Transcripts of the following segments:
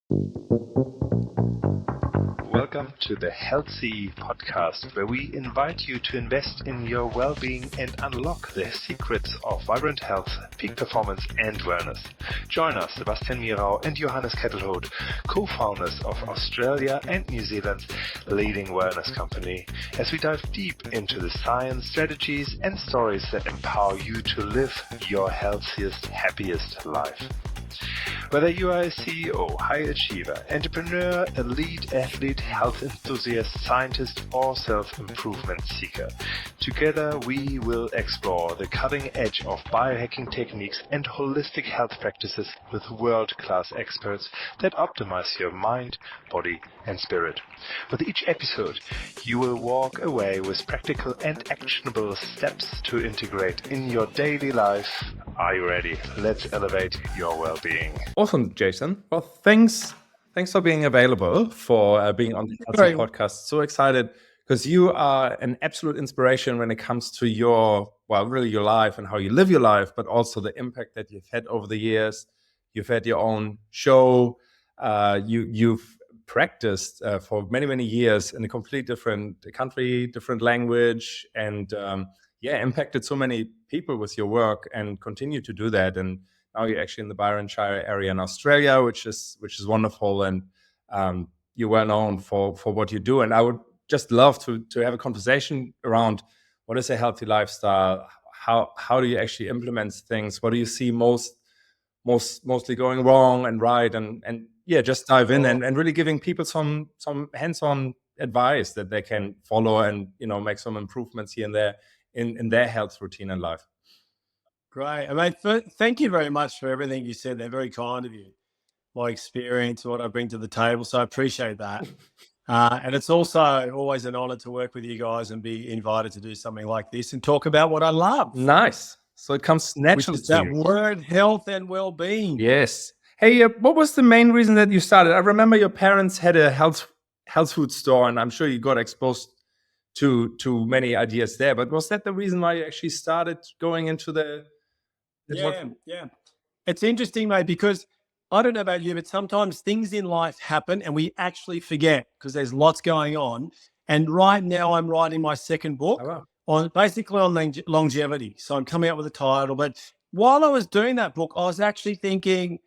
Welcome to the Helsi podcast, where we invite you to invest in your well-being and unlock the secrets of vibrant health, peak performance, and wellness. Join us, Sebastian and Johannes Kettelhout, co-founders of Australia and New Zealand's leading wellness company, as we dive deep into the science, strategies, and stories that empower you to live your healthiest, happiest life. Whether you are a CEO, high achiever, entrepreneur, elite athlete, health enthusiast, scientist, or self-improvement seeker, together we will explore the cutting edge of biohacking techniques and holistic health practices with world-class experts that optimize your mind, body, and spirit. With each episode, you will walk away with practical and actionable steps to integrate in your daily life. Are you ready? Let's elevate your well-being. Awesome, Jason. Well, thanks for being available, for being on the Helsi podcast. So excited because you are an absolute inspiration when it comes to your life and how you live your life, but also the impact that you've had over the years. You've had your own show. You've practiced for many, many years in a completely different country, different language, and impacted so many people with your work and continue to do that. And now you're actually in the Byron Shire area in Australia, which is wonderful, and you're well known for what you do. And I would just love to have a conversation around what is a healthy lifestyle, how do you actually implement things, what do you see mostly going wrong and right, and just dive in and really giving people some hands-on advice that they can follow and make some improvements here and there in their health routine and life. Great. I mean, thank you very much for everything you said. They're very kind of you. My experience, what I bring to the table. So I appreciate that. And it's also always an honor to work with you guys and be invited to do something like this and talk about what I love. Nice. So it comes naturally to that word, health and well-being. Yes. Hey, what was the main reason that you started? I remember your parents had a health food store, and I'm sure you got exposed to many ideas there. But was that the reason why you actually started going into the? Yeah. It's interesting, mate, because I don't know about you, but sometimes things in life happen and we actually forget because there's lots going on. And right now I'm writing my second book on longevity. So I'm coming up with a title. But while I was doing that book, I was actually thinking,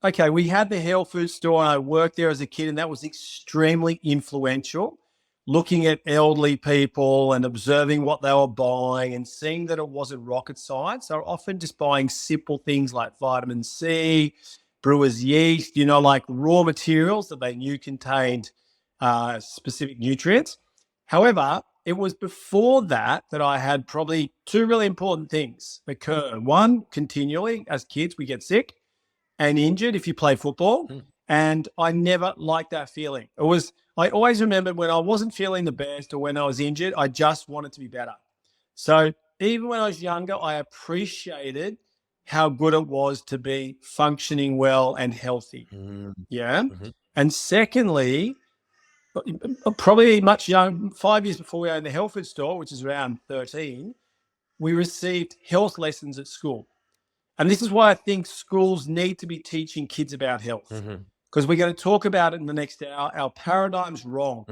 okay, we had the health food store and I worked there as a kid, and that was extremely influential. Looking at elderly people and observing what they were buying and seeing that it wasn't rocket science. They're often just buying simple things like vitamin C, brewer's yeast, like raw materials that they knew contained specific nutrients. However, it was before that I had probably two really important things occur. One, continually as kids, we get sick and injured if you play football. And I never liked that feeling. I always remembered when I wasn't feeling the best or when I was injured, I just wanted to be better. So even when I was younger, I appreciated how good it was to be functioning well and healthy. Yeah. Mm-hmm. And secondly, probably much young, 5 years before we owned the health food store, which is around 13, we received health lessons at school. And this is why I think schools need to be teaching kids about health. Because we're going to talk about it in the next hour. Our paradigm's wrong.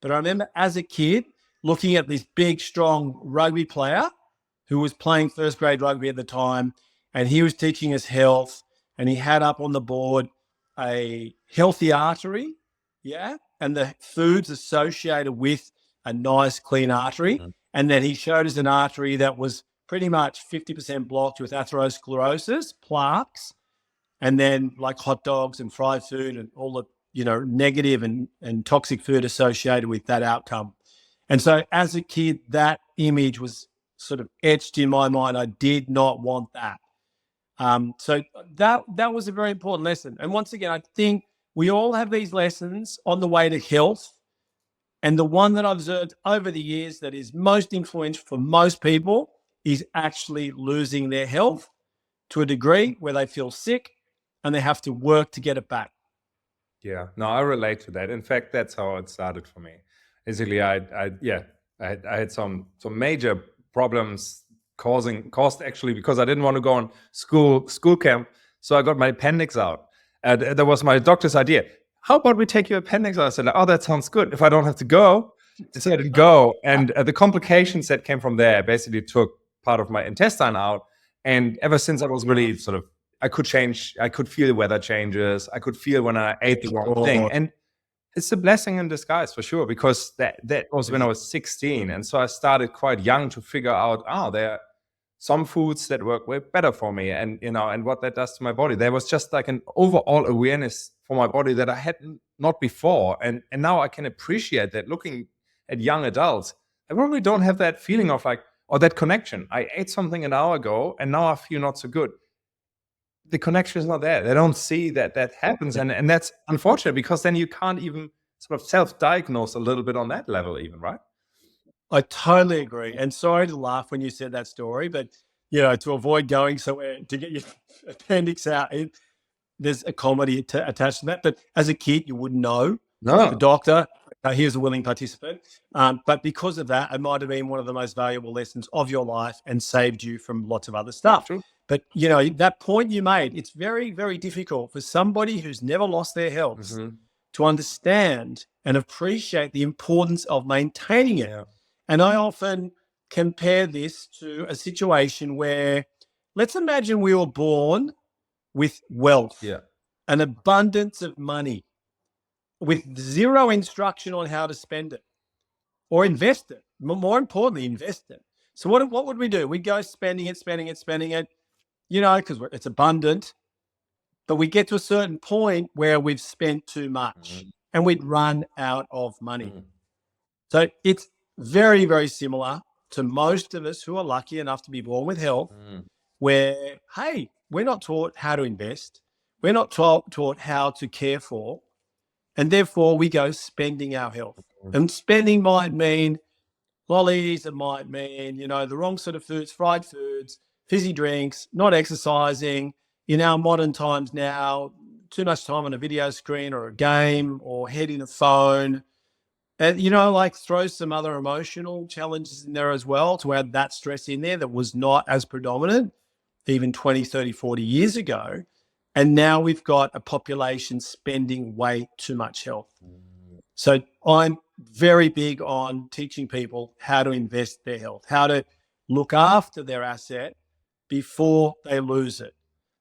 But I remember as a kid looking at this big, strong rugby player who was playing first grade rugby at the time, and he was teaching us health, and he had up on the board a healthy artery, and the foods associated with a nice, clean artery. And then he showed us an artery that was pretty much 50% blocked with atherosclerosis, plaques, and then like hot dogs and fried food and all the, negative and toxic food associated with that outcome. And so as a kid, that image was sort of etched in my mind. I did not want that. So that was a very important lesson. And once again, I think we all have these lessons on the way to health. And the one that I've observed over the years that is most influential for most people is actually losing their health to a degree where they feel sick and they have to work to get it back. Yeah, no, I relate to that. In fact, that's how it started for me. Basically, I had some major problems caused actually because I didn't want to go on school camp. So I got my appendix out. That was my doctor's idea. How about we take your appendix out? I said, oh, that sounds good. If I don't have to go, so I didn't go. And the complications that came from there basically took part of my intestine out. And ever since I was really sort of, I could feel the weather changes. I could feel when I ate the wrong thing. And it's a blessing in disguise for sure, because that was when I was 16. And so I started quite young to figure out, there are some foods that work way better for me, and and what that does to my body. There was just like an overall awareness for my body that I had not before. And now I can appreciate that looking at young adults. I probably don't have that feeling of like, or that connection. I ate something an hour ago and now I feel not so good. The connection is not there. They don't see that happens. And that's unfortunate, because then you can't even sort of self-diagnose a little bit on that level even, right? I totally agree. And sorry to laugh when you said that story, but to avoid going somewhere to get your appendix out, there's a comedy attached to that. But as a kid, you wouldn't know. No. The doctor, here's a willing participant. But because of that, it might have been one of the most valuable lessons of your life and saved you from lots of other stuff. True. But, that point you made, it's very, very difficult for somebody who's never lost their health to understand and appreciate the importance of maintaining it. Yeah. And I often compare this to a situation where, let's imagine we were born with wealth, an abundance of money, with zero instruction on how to spend it or invest it. More importantly, invest it. So what would we do? We'd go spending it, because it's abundant, but we get to a certain point where we've spent too much and we'd run out of money. So it's very, very similar to most of us who are lucky enough to be born with health, where, hey, we're not taught how to invest. We're not taught how to care for. And therefore, we go spending our health. And spending might mean lollies. It might mean, the wrong sort of foods, fried foods, fizzy drinks, not exercising. In our modern times now, too much time on a video screen or a game or head in a phone. And, throw some other emotional challenges in there as well to add that stress in there that was not as predominant even 20, 30, 40 years ago. And now we've got a population spending way too much health. So I'm very big on teaching people how to invest their health, how to look after their asset before they lose it.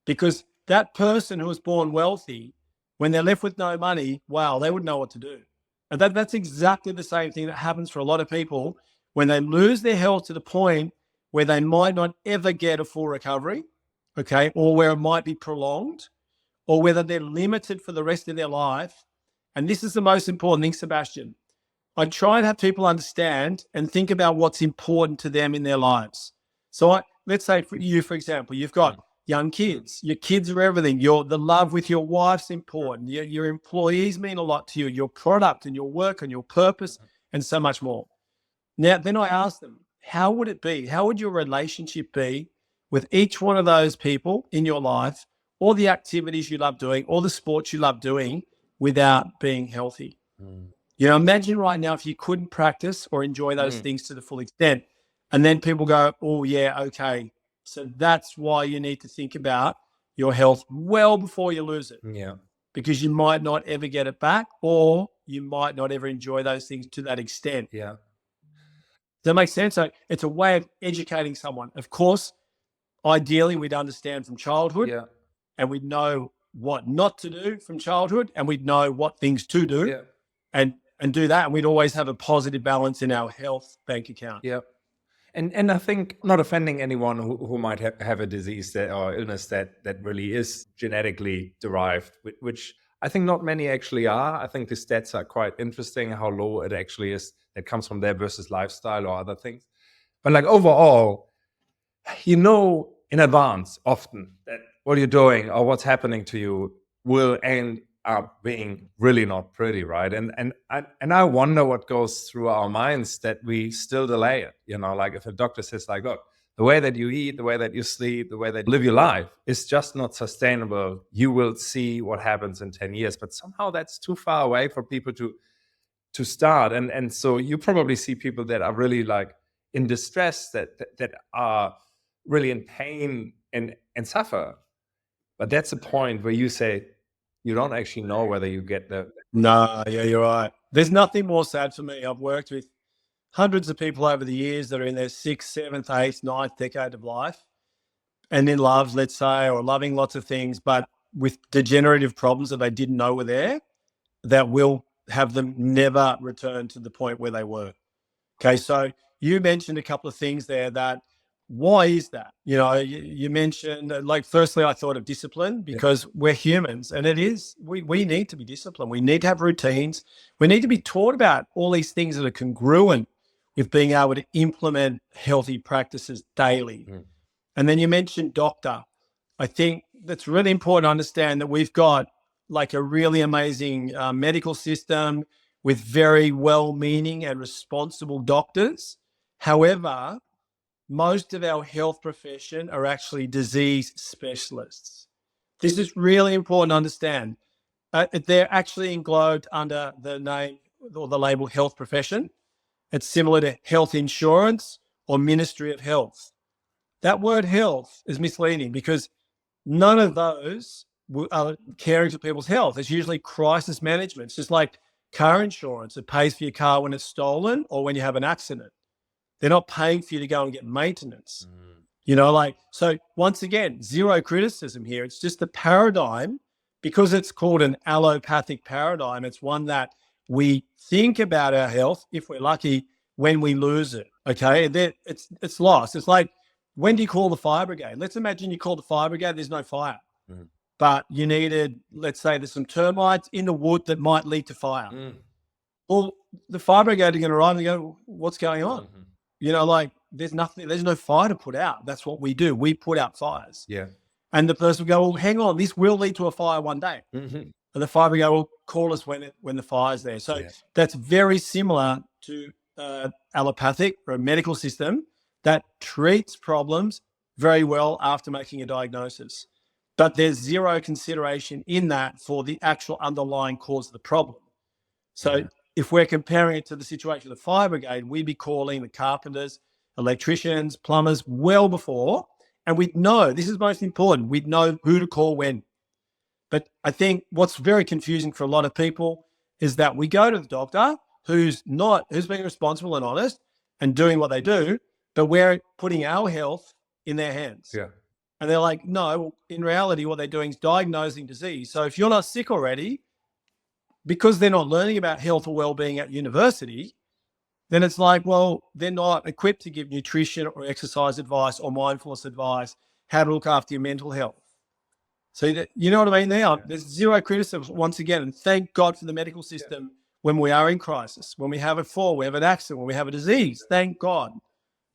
Because that person who was born wealthy, when they're left with no money, wow, they wouldn't know what to do. And that's exactly the same thing that happens for a lot of people when they lose their health to the point where they might not ever get a full recovery, okay, or where it might be prolonged, or whether they're limited for the rest of their life. And this is the most important thing, Sebastian. I try and have people understand and think about what's important to them in their lives. So let's say for you, for example, you've got young kids. Your kids are everything. The love with your wife's important. Your employees mean a lot to you. Your product and your work and your purpose and so much more. Now, then I ask them, how would it be? How would your relationship be with each one of those people in your life, all the activities you love doing, all the sports you love doing without being healthy? Imagine right now if you couldn't practice or enjoy those things to the full extent. And then people go, oh, yeah, okay. So that's why you need to think about your health well before you lose it. Yeah. Because you might not ever get it back, or you might not ever enjoy those things to that extent. Yeah. Does that make sense? So it's a way of educating someone. Of course, ideally, we'd understand from childhood and we'd know what not to do from childhood, and we'd know what things to do and do that. And we'd always have a positive balance in our health bank account. Yeah. And I think, not offending anyone who might have a disease or illness that really is genetically derived, which I think not many actually are. I think the stats are quite interesting, how low it actually is that comes from there versus lifestyle or other things. But like overall, in advance often that what you're doing or what's happening to you will end up being really not pretty, right? And I wonder what goes through our minds that we still delay it. Like if a doctor says like, look, the way that you eat, the way that you sleep, the way that you live your life is just not sustainable. You will see what happens in 10 years. But somehow that's too far away for people to start. And so you probably see people that are really like in distress, that are really in pain and suffer. But that's a point where you say, you don't actually know whether you get the. No, yeah, you're right. There's nothing more sad for me. I've worked with hundreds of people over the years that are in their 6th, 7th, 8th, 9th decade of life and in love, let's say, or loving lots of things, but with degenerative problems that they didn't know were there, that will have them never return to the point where they were. Okay, so you mentioned a couple of things there that, why is that? You know, you mentioned, like, firstly, I thought of discipline because we're humans, and it is, we need to be disciplined. We need to have routines. We need to be taught about all these things that are congruent with being able to implement healthy practices daily. And then you mentioned doctor. I think that's really important to understand that we've got like a really amazing medical system with very well-meaning and responsible doctors. However, most of our health profession are actually disease specialists. This is really important to understand. They're actually englobed under the name or the label health profession. It's similar to health insurance or Ministry of Health. That word health is misleading because none of those are caring for people's health. It's usually crisis management. It's just like car insurance. It pays for your car when it's stolen or when you have an accident. They're not paying for you to go and get maintenance. You know, like, so once again, zero criticism here. It's just the paradigm, because it's called an allopathic paradigm. It's one that we think about our health, if we're lucky, when we lose it. Okay. It's lost. It's like, when do you call the fire brigade? Let's imagine you call the fire brigade, there's no fire, but you needed, let's say there's some termites in the wood that might lead to fire. Well, the fire brigade are going to arrive and go, what's going on? You know, like, there's nothing, there's no fire to put out. That's what we do. We put out fires. Yeah. And the person will go, well, hang on, this will lead to a fire one day. And the fire brigade will call us when the fire's there. So that's very similar to allopathic or a medical system that treats problems very well after making a diagnosis. But there's zero consideration in that for the actual underlying cause of the problem. So if we're comparing it to the situation of the fire brigade, we'd be calling the carpenters, electricians, plumbers well before, and we'd know, this is most important, we'd know who to call when. But I think what's very confusing for a lot of people is that we go to the doctor who's being responsible and honest and doing what they do, but we're putting our health in their hands. Yeah. And they're like, no, in reality, what they're doing is diagnosing disease. So if you're not sick already, because they're not learning about health or well-being at university, then it's like, well, they're not equipped to give nutrition or exercise advice or mindfulness advice, how to look after your mental health. So you know what I mean? There's zero criticism once again, and thank God for the medical system when we are in crisis, when we have a fall, we have an accident, when we have a disease, thank God.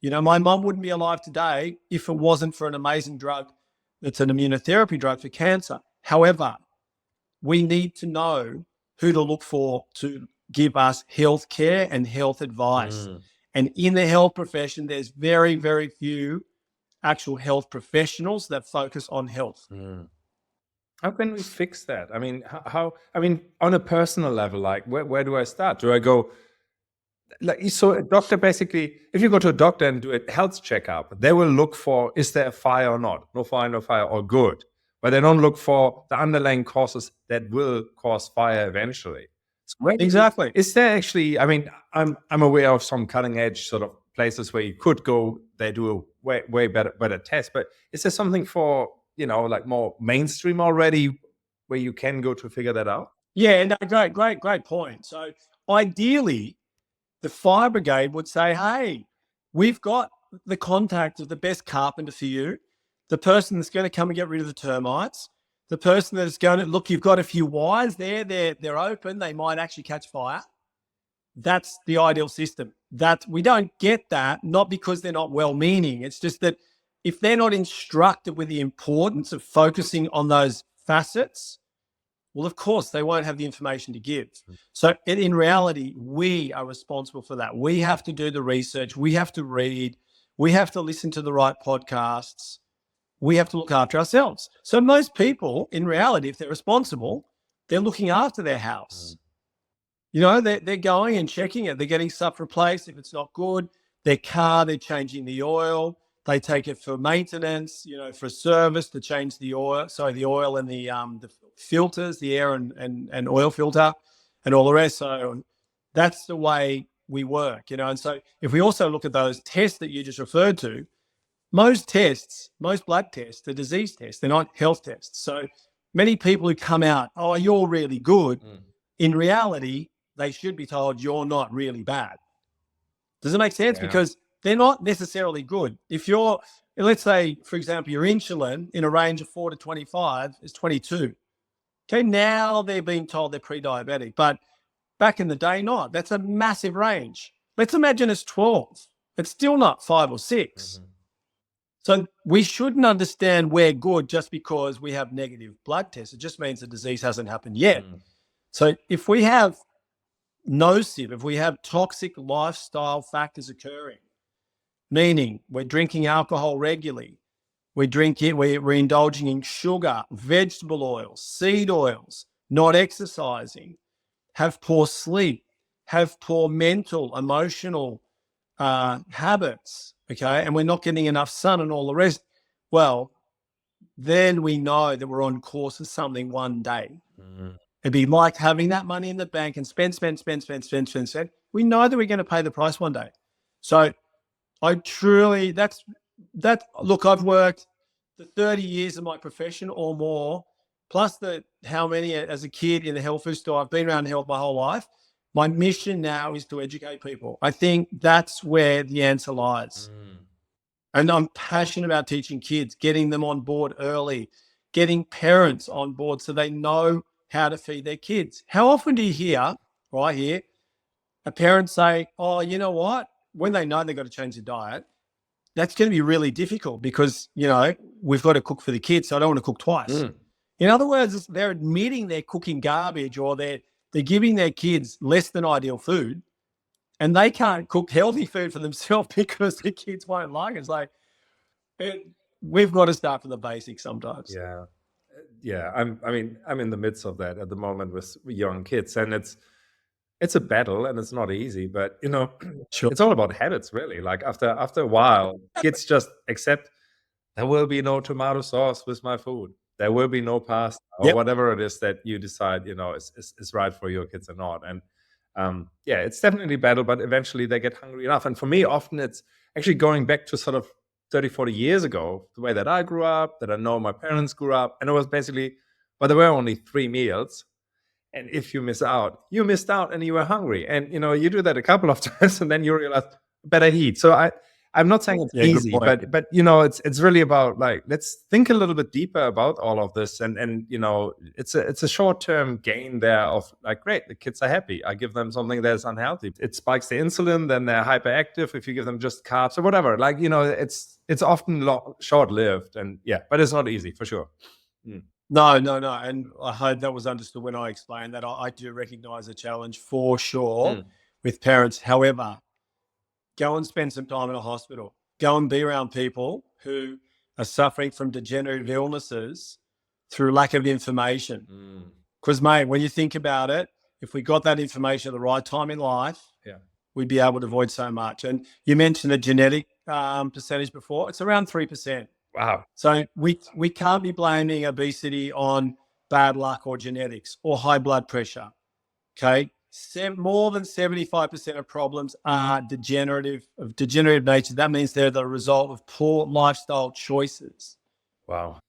You know, my mum wouldn't be alive today if it wasn't for an amazing drug that's an immunotherapy drug for cancer. However, we need to know who to look for to give us health care and health advice. And in the health profession, there's very, very few actual health professionals that focus on health. How can we fix that? I mean, I mean, on a personal level, like, where do I start? Do I go, like, so a doctor, basically, if you go to a doctor and do a health checkup, they will look for, is there a fire or not? No fire, or good. But they don't look for the underlying causes that will cause fire eventually. So Exactly. Is there actually, I mean, I'm aware of some cutting edge sort of places where you could go, they do a way better test, but is there something for, you know, like more mainstream already where you can go to figure that out? Yeah, no, great point. So ideally, the fire brigade would say, hey, we've got the contact of the best carpenter for you, the person that's going to come and get rid of the termites, the person that's going to, look, you've got a few wires there, they're open, they might actually catch fire. That's the ideal system. That we don't get that, not because they're not well-meaning. It's just that if they're not instructed with the importance of focusing on those facets, well, of course, they won't have the information to give. So in reality, we are responsible for that. We have to do the research. We have to read. We have to listen to the right podcasts. We have to look after ourselves. So most people, in reality, if they're responsible, they're looking after their house. You know, they're going and checking it. They're getting stuff replaced if it's not good. Their car, they're changing the oil. They take it for maintenance, you know, for service to change the oil. So the oil and the filters, the air and oil filter and all the rest. So that's the way we work, And so if we also look at those tests that you just referred to, most blood tests, are disease tests. They're not health tests. So many people who come out, oh, you're really good. In reality, they should be told you're not really bad. Does it make sense? Yeah. Because they're not necessarily good. If you're, let's say, for example, your insulin in a range of 4 to 25 is 22. Okay, now they're being told they're pre-diabetic, but back in the day, not. That's a massive range. Let's imagine it's 12. It's still not 5 or 6. So we shouldn't understand we're good just because we have negative blood tests. It just means the disease hasn't happened yet. So if we have if we have toxic lifestyle factors occurring, meaning we're drinking alcohol regularly, we're indulging in sugar, vegetable oils, seed oils, not exercising, have poor sleep, have poor mental, emotional habits, okay, and we're not getting enough sun and all the rest, well, then we know that we're on course for something one day. It'd be like having that money in the bank and spend. We know that we're going to pay the price one day. So I truly, look, I've worked the 30 years of my profession or more, plus how many as a kid in the health food store. I've been around health my whole life. My mission now is to educate people. I think that's where the answer lies. And I'm passionate about teaching kids, getting them on board early, getting parents on board so they know how to feed their kids. How often do you hear, or I hear, a parent say, oh, you know what? When they know they've got to change their diet, that's going to be really difficult because, we've got to cook for the kids, so I don't want to cook twice. In other words, they're admitting they're cooking garbage or they're giving their kids less than ideal food and they can't cook healthy food for themselves because the kids won't like it. It's like, we've got to start from the basics sometimes. Yeah. I'm in the midst of that at the moment with young kids, and it's a battle and it's not easy, but Sure. It's all about habits, really. Like after a while, kids just accept there will be no tomato sauce with my food. There will be no pasta or whatever it is that you decide, is right for your kids or not. And it's definitely a battle, but eventually they get hungry enough. And for me, often it's actually going back to sort of 30, 40 years ago, the way that I grew up, that I know my parents grew up. And it was basically, but there were only 3 meals. And if you missed out and you were hungry. And, you do that a couple of times and then you realize, better eat. So I'm not saying it's easy, but it's really about like, let's think a little bit deeper about all of this. And it's a short-term gain there of like, great, the kids are happy. I give them something that's unhealthy. It spikes the insulin, then they're hyperactive if you give them just carbs or whatever. Like, it's often short-lived and but it's not easy for sure. No. And I hope that was understood when I explained that. I do recognize a challenge for sure with parents. However, go and spend some time in a hospital. Go and be around people who are suffering from degenerative illnesses through lack of information. Because, mate, when you think about it, if we got that information at the right time in life, we'd be able to avoid so much. And you mentioned the genetic percentage before. It's around 3%. Wow. So we can't be blaming obesity on bad luck or genetics or high blood pressure. Okay. More than 75% of problems are degenerative nature. That means they're the result of poor lifestyle choices. Wow.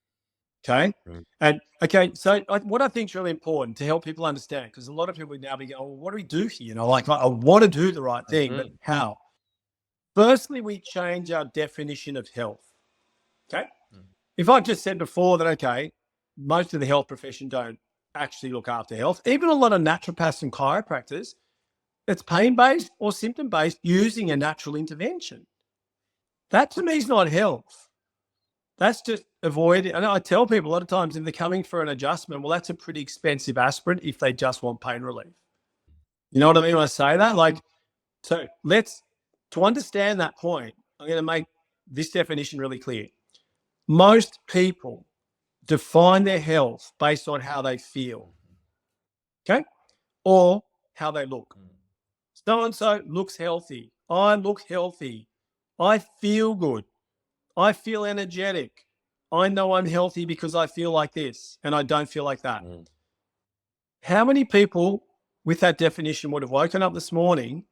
Okay. And so what I think is really important to help people understand, because a lot of people would now be going, well, what do we do here? Like I want to do the right thing, but how? Firstly, we change our definition of health. Okay. If I just said before that, most of the health profession don't actually look after health, even a lot of naturopaths and chiropractors, it's pain-based or symptom-based using a natural intervention. That to me is not health. That's just avoiding. And I tell people a lot of times if they're coming for an adjustment, well, that's a pretty expensive aspirin if they just want pain relief. You know what I mean when I say that? So to understand that point, I'm going to make this definition really clear. Most people define their health based on how they feel, okay, or how they look. So-and-so looks healthy. I look healthy. I feel good. I feel energetic. I know I'm healthy because I feel like this and I don't feel like that. How many people with that definition would have woken up this morning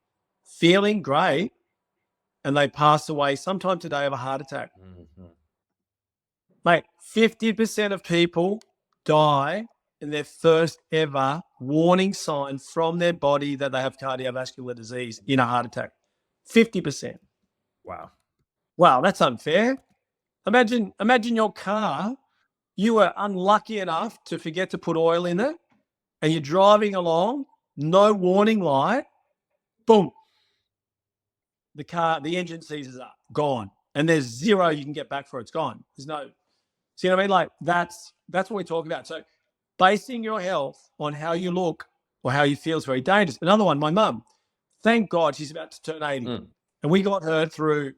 feeling great and they pass away sometime today of a heart attack? Mate, 50% of people die in their first ever warning sign from their body that they have cardiovascular disease in a heart attack. 50%. Wow, that's unfair. Imagine your car, you were unlucky enough to forget to put oil in it and you're driving along, no warning light, boom. The engine seizes up, gone. And there's zero you can get back for it. It's gone. There's no, see what I mean? Like that's what we're talking about. So basing your health on how you look or how you feel is very dangerous. Another one, my mum, thank God she's about to turn 80. And we got her through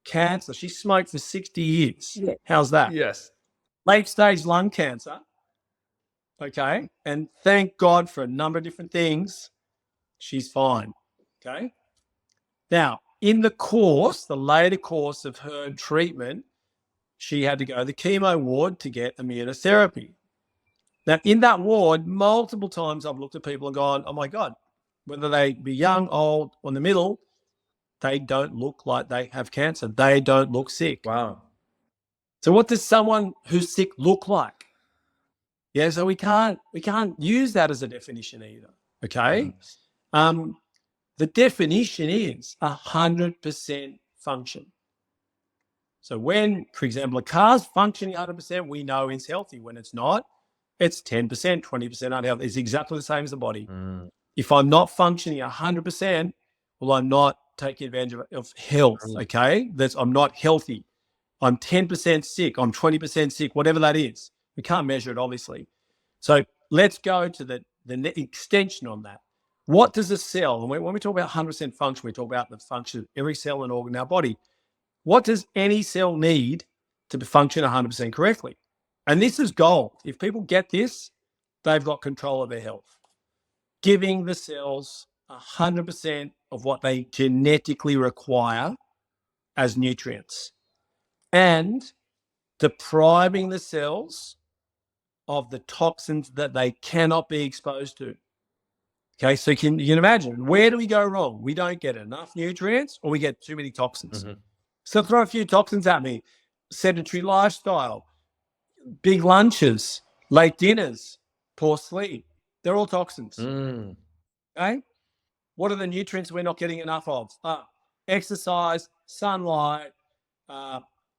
cancer. She smoked for 60 years. Yeah. How's that? Yes. Late stage lung cancer. Okay. And thank God for a number of different things. She's fine. Okay. Now, in the later course of her treatment, she had to go to the chemo ward to get immunotherapy. Now, in that ward, multiple times I've looked at people and gone, oh my God, whether they be young, old, or in the middle, they don't look like they have cancer. They don't look sick. Wow. So what does someone who's sick look like? Yeah, so we can't use that as a definition either. Okay. The definition is 100% function. So when, for example, a car's functioning 100%, we know it's healthy. When it's not, it's 10%, 20% unhealthy. It's exactly the same as the body. If I'm not functioning 100%, well, I'm not taking advantage of health, okay? I'm not healthy. I'm 10% sick. I'm 20% sick, whatever that is. We can't measure it, obviously. So let's go to the extension on that. What does a cell, and when we talk about 100% function, we talk about the function of every cell and organ in our body. What does any cell need to function 100% correctly? And this is gold. If people get this, they've got control of their health. Giving the cells 100% of what they genetically require as nutrients and depriving the cells of the toxins that they cannot be exposed to. Okay, so you can imagine, where do we go wrong? We don't get enough nutrients or we get too many toxins. So throw a few toxins at me. Sedentary lifestyle, big lunches, late dinners, poor sleep. They're all toxins. Okay? What are the nutrients we're not getting enough of? Exercise, sunlight,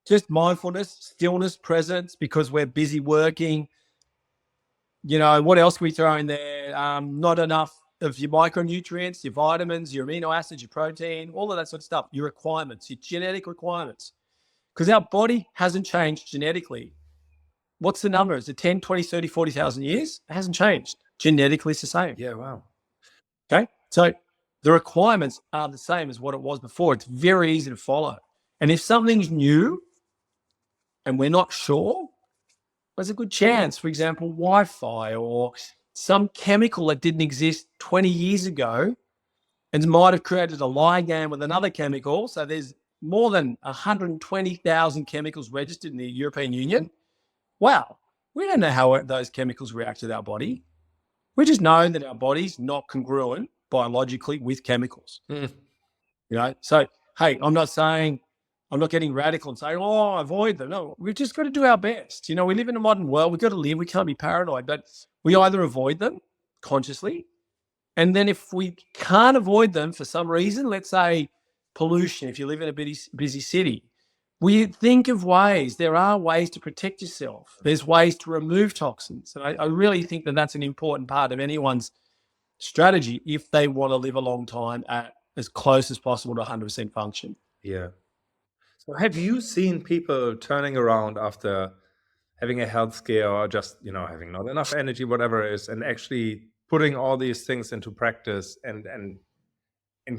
just mindfulness, stillness, presence, because we're busy working. You know, what else can we throw in there? Not enough of your micronutrients, your vitamins, your amino acids, your protein, all of that sort of stuff, your requirements, your genetic requirements. Because our body hasn't changed genetically. What's the number? Is it 10, 20, 30, 40,000 years? It hasn't changed. Genetically, it's the same. Yeah, wow. Okay? So the requirements are the same as what it was before. It's very easy to follow. And if something's new and we're not sure, there's a good chance, for example, Wi-Fi or some chemical that didn't exist 20 years ago and might have created a ligand with another chemical. So there's more than 120,000 chemicals registered in the European Union. Wow, we don't know how those chemicals react with our body. We just know that our body's not congruent biologically with chemicals. You know, so, hey, I'm not getting radical and saying, oh, avoid them. No, we've just got to do our best. You know, we live in a modern world. We've got to live. We can't be paranoid, but we either avoid them consciously. And then if we can't avoid them for some reason, let's say pollution, if you live in a busy city, we think of ways. There are ways to protect yourself. There's ways to remove toxins. And I really think that that's an important part of anyone's strategy if they want to live a long time at as close as possible to 100% function. Yeah. So have you seen people turning around after having a health scare or just, you know, having not enough energy, whatever it is, and actually putting all these things into practice and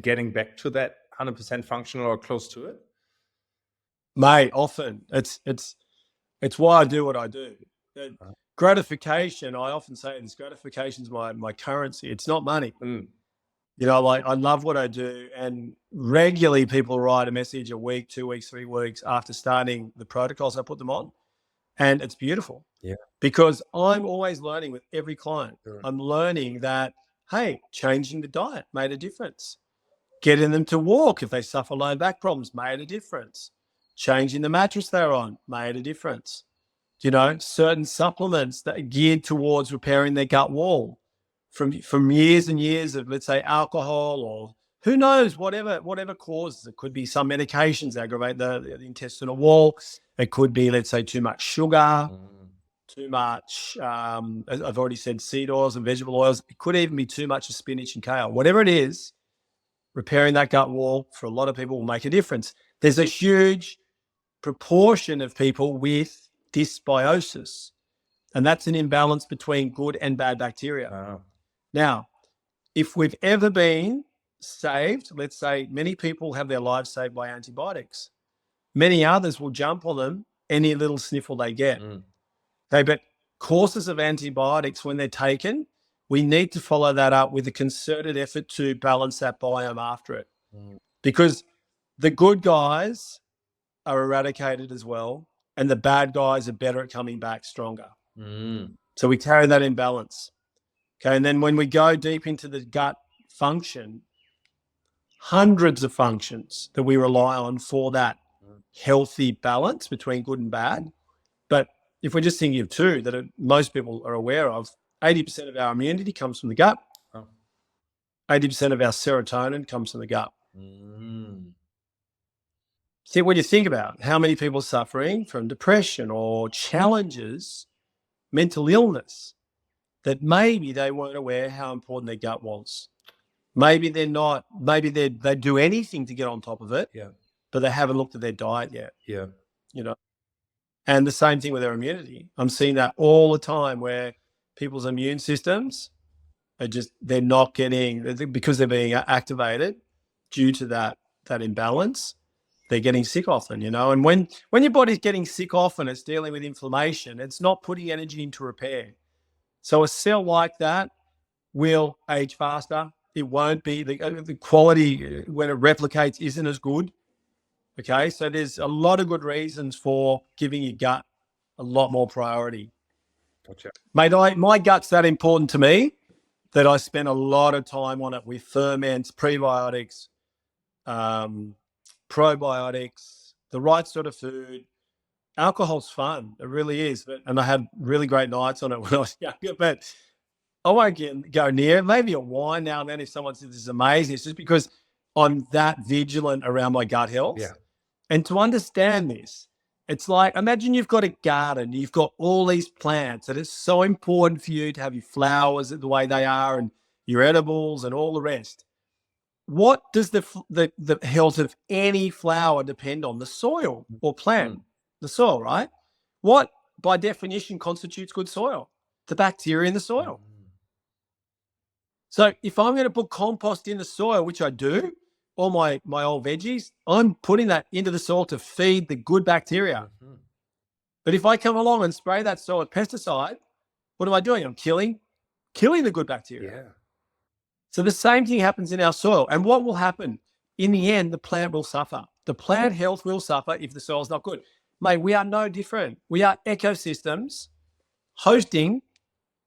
getting back to that 100% functional or close to it? Mate, often. It's why I do what I do. Gratification, I often say this, gratification is my currency. It's not money. You know, like I love what I do, and regularly people write a message a week, 2 weeks, 3 weeks after starting the protocols I put them on. And it's beautiful. Yeah. Because I'm always learning with every client. Sure. I'm learning that, hey, changing the diet made a difference. Getting them to walk if they suffer low back problems made a difference. Changing the mattress they're on made a difference. Certain supplements that are geared towards repairing their gut wall from years and years of, let's say, alcohol or who knows, whatever causes. It could be some medications that aggravate the intestinal wall. It could be, let's say, too much sugar, too much, as I've already said, seed oils and vegetable oils. It could even be too much of spinach and kale. Whatever it is, repairing that gut wall for a lot of people will make a difference. There's a huge proportion of people with dysbiosis, and that's an imbalance between good and bad bacteria. Wow. Now, if we've ever been saved, let's say many people have their lives saved by antibiotics. Many others will jump on them any little sniffle they get. Okay, but courses of antibiotics, when they're taken, we need to follow that up with a concerted effort to balance that biome after it. Because the good guys are eradicated as well, and the bad guys are better at coming back stronger. So we carry that in balance. Okay, and then when we go deep into the gut function, hundreds of functions that we rely on for that healthy balance between good and bad. But if we're just thinking of two that most people are aware of, 80% of our immunity comes from the gut. 80% of our serotonin comes from the gut. See, when you think about how many people are suffering from depression or challenges, mental illness, that maybe they weren't aware how important their gut was. Maybe they're not, maybe they do anything to get on top of it, but they haven't looked at their diet yet. And the same thing with their immunity. I'm seeing that all the time where people's immune systems are they're not getting, because they're being activated due to that imbalance, they're getting sick often, and when your body's getting sick often, it's dealing with inflammation. It's not putting energy into repair. So a cell like that will age faster. It won't be, the quality when it replicates isn't as good. Okay, so there's a lot of good reasons for giving your gut a lot more priority. Gotcha. Mate, my gut's that important to me that I spend a lot of time on it with ferments, prebiotics, probiotics, the right sort of food. Alcohol's fun. It really is. And I had really great nights on it when I was younger, but I won't go near it. Maybe a wine now and then if someone says this is amazing. It's just because I'm that vigilant around my gut health. Yeah. And to understand this, it's like, imagine you've got a garden, you've got all these plants that is so important for you to have your flowers the way they are and your edibles and all the rest. What does the health of any flower depend on? The soil or plant, the soil, right? What, by definition, constitutes good soil? The bacteria in the soil. So if I'm going to put compost in the soil, which I do, all my old veggies, I'm putting that into the soil to feed the good bacteria. But if I come along and spray that soil with pesticide, what am I doing? I'm killing the good bacteria. Yeah. So the same thing happens in our soil. And what will happen? In the end, the plant will suffer. The plant health will suffer if the soil is not good. Mate, we are no different. We are ecosystems hosting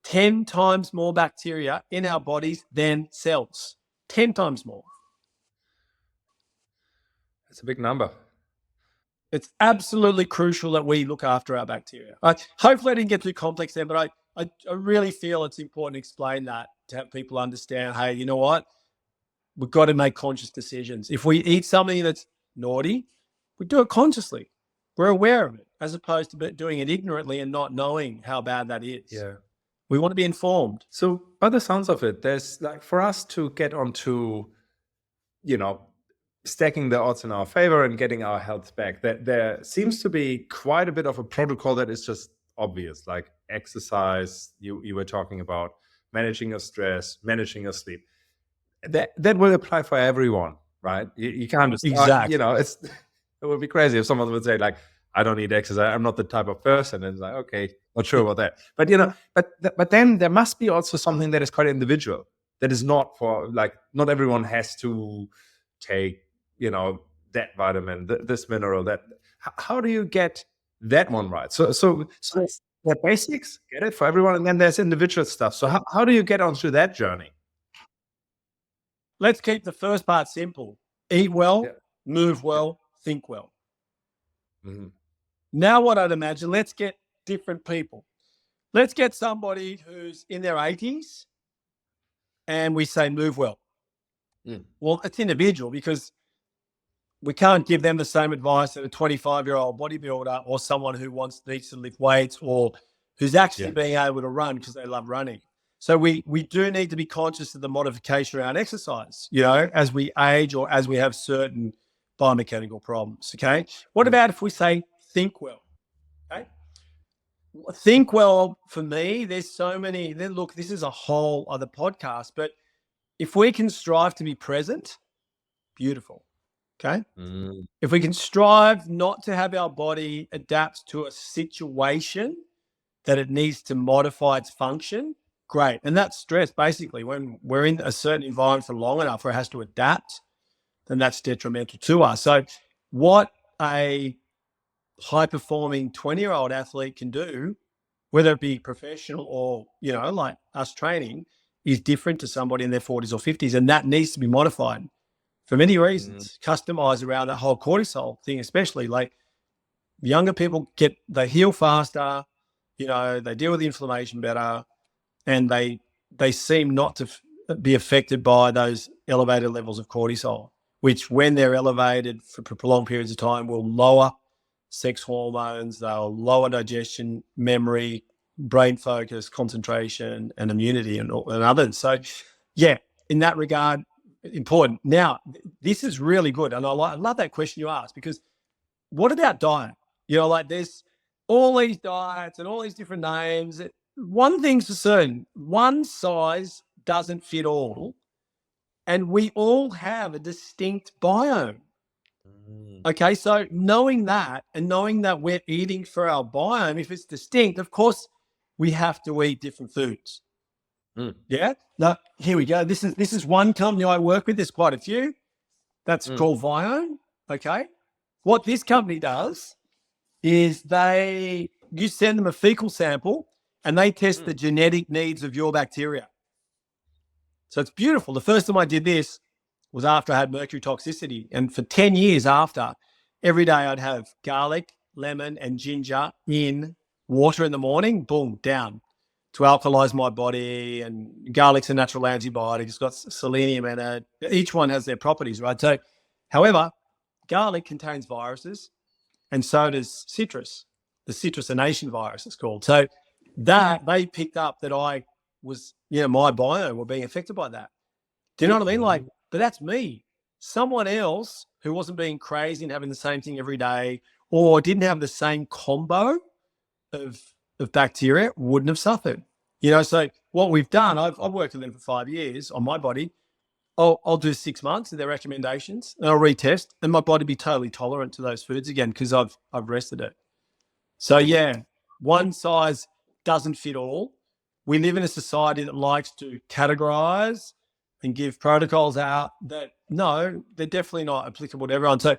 10 times more bacteria in our bodies than cells. 10 times more. That's a big number. It's absolutely crucial that we look after our bacteria. Hopefully I didn't get too complex there, but I really feel it's important to explain that to have people understand, hey, you know what? We've got to make conscious decisions. If we eat something that's naughty, we do it consciously. We're aware of it, as opposed to doing it ignorantly and not knowing how bad that is. Yeah. We want to be informed. So by the sounds of it, there's like, for us to get onto, stacking the odds in our favor and getting our health back, there seems to be quite a bit of a protocol that is just obvious, like exercise, you were talking about, managing your stress, managing your sleep. That will apply for everyone, right? You can't just, exactly. It would be crazy if someone would say like, I don't need exercise, I'm not the type of person. And it's like, okay, not sure about that. But but then there must be also something that is quite individual, that is not for, like, not everyone has to take, that vitamin, this mineral, that. How do you get that one right. So the basics, get it for everyone, and then there's individual stuff. So how do you get onto that journey? Let's keep the first part simple. Eat well, move well, think well. Mm-hmm. Now what I'd imagine, let's get different people. Let's get somebody who's in their 80s and we say move well. Well, it's individual because we can't give them the same advice that a 25-year-old bodybuilder or someone who needs to lift weights or who's actually being able to run because they love running. So we do need to be conscious of the modification around exercise, as we age or as we have certain biomechanical problems, okay? What about if we say think well, okay? Think well, for me, there's so many, look, this is a whole other podcast, but if we can strive to be present, beautiful. Okay. If we can strive not to have our body adapt to a situation that it needs to modify its function, great. And that's stress, basically. When we're in a certain environment for long enough where it has to adapt, then that's detrimental to us. So what a high-performing 20-year-old athlete can do, whether it be professional or, like us training, is different to somebody in their 40s or 50s. And that needs to be modified. For many reasons, customized around that whole cortisol thing, especially like younger people they heal faster, they deal with the inflammation better, and they seem not to be affected by those elevated levels of cortisol, which when they're elevated for prolonged periods of time will lower sex hormones, they'll lower digestion, memory, brain focus, concentration, and immunity and others. So yeah, in that regard, important. Now, this is really good. And I love that question you asked, because what about diet? There's all these diets and all these different names. One thing's for certain, one size doesn't fit all. And we all have a distinct biome. Okay, so knowing that and knowing that we're eating for our biome, if it's distinct, of course, we have to eat different foods. Yeah. Now, here we go. This is one company I work with. There's quite a few. That's called Viome. Okay. What this company does is you send them a fecal sample and they test the genetic needs of your bacteria. So it's beautiful. The first time I did this was after I had mercury toxicity. And for 10 years after, every day I'd have garlic, lemon, and ginger in water in the morning, boom, down, to alkalize my body. And garlic's a natural antibiotic. It's got selenium in it. Each one has their properties, right? So, however, garlic contains viruses, and so does citrus. The citrusonation virus, it's called. So that they picked up that I was, my biome were being affected by that. Do you know what I mean? But that's me. Someone else who wasn't being crazy and having the same thing every day, or didn't have the same combo of bacteria, wouldn't have suffered. So what we've done, I've worked with them for 5 years on my body. I'll do 6 months of their recommendations and I'll retest, and my body be totally tolerant to those foods again because I've rested it. So yeah, one size doesn't fit all. We live in a society that likes to categorize and give protocols out that, no, they're definitely not applicable to everyone. So